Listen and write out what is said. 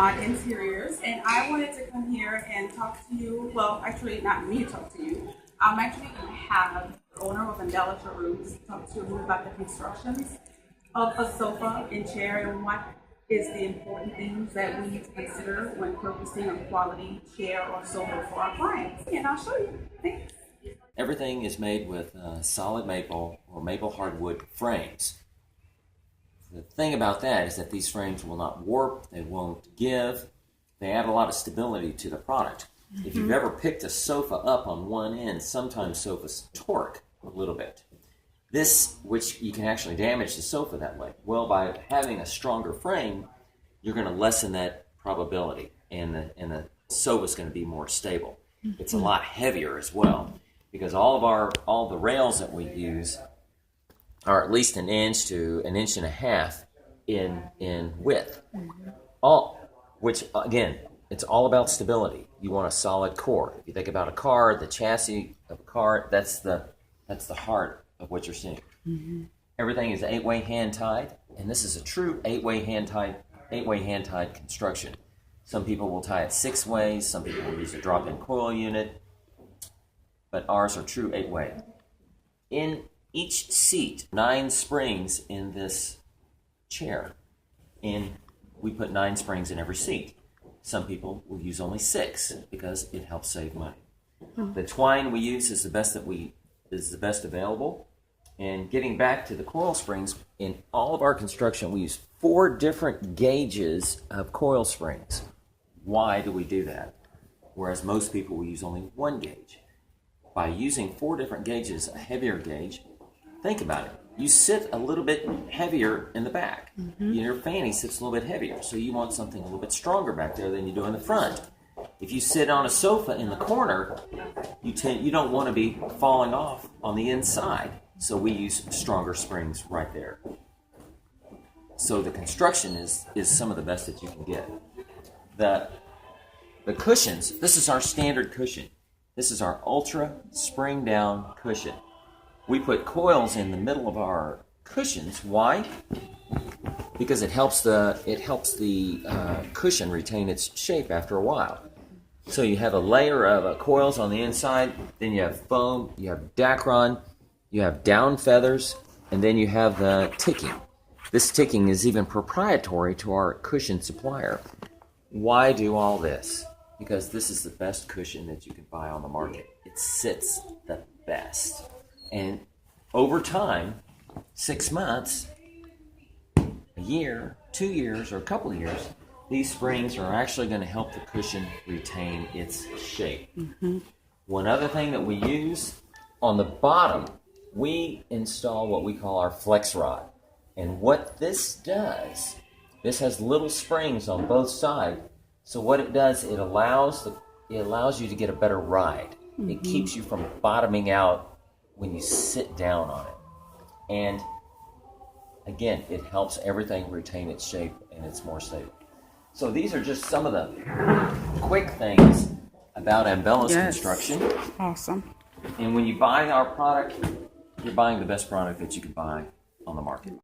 Interiors, and I wanted to come here and talk to you. Well, actually, not me talk to you. I'm actually going to have the owner of Ambella Home talk to you about the constructions of a sofa and chair and what is the important things that we need to consider when purchasing a quality chair or sofa for our clients. And I'll show you. Thanks. Everything is made with solid maple or maple hardwood frames. The thing about that is that these frames will not warp, they won't give, they add a lot of stability to the product. Mm-hmm. If you've ever picked a sofa up on one end, sometimes sofas torque a little bit. Which you can actually damage the sofa that way. Well, by having a stronger frame, you're going to lessen that probability, and the sofa is going to be more stable. Mm-hmm. It's a lot heavier as well, because all the rails that we use are at least 1 inch to 1.5 inches in width. Which again, it's all about stability. You want a solid core. If you think about a car, the chassis of a car, that's the heart of what you're seeing. Mm-hmm. Everything is 8-way hand tied, and this is a true 8-way hand tied construction. Some people will tie it 6 ways. Some people will use a drop-in coil unit, but ours are true 8-way. In each seat, 9 springs in this chair, and we put 9 springs in every seat. Some people will use only 6 because it helps save money. The twine we use is the best available. And getting back to the coil springs, in all of our construction, we use 4 different gauges of coil springs. Why do we do that? Whereas most people will use only 1 gauge. By using 4 different gauges, a heavier gauge, think about it. You sit a little bit heavier in the back. Mm-hmm. Your fanny sits a little bit heavier, so you want something a little bit stronger back there than you do in the front. If you sit on a sofa in the corner, you don't want to be falling off on the inside, so we use stronger springs right there. So the construction is some of the best that you can get. The cushions, this is our standard cushion. This is our ultra spring down cushion. We put coils in the middle of our cushions. Why? Because it helps the cushion retain its shape after a while. So you have a layer of coils on the inside, then you have foam, you have Dacron, you have down feathers, and then you have the ticking. This ticking is even proprietary to our cushion supplier. Why do all this? Because this is the best cushion that you can buy on the market. It sits the best. And over time, 6 months, a year, 2 years, or a couple of years, these springs are actually going to help the cushion retain its shape. Mm-hmm. One other thing that we use, on the bottom, we install what we call our flex rod. And what this does, this has little springs on both sides. So what it does, it allows you to get a better ride. Mm-hmm. It keeps you from bottoming out when you sit down on it. And again, it helps everything retain its shape and it's more stable. So these are just some of the quick things about Ambella's construction. Awesome. And when you buy our product, you're buying the best product that you can buy on the market.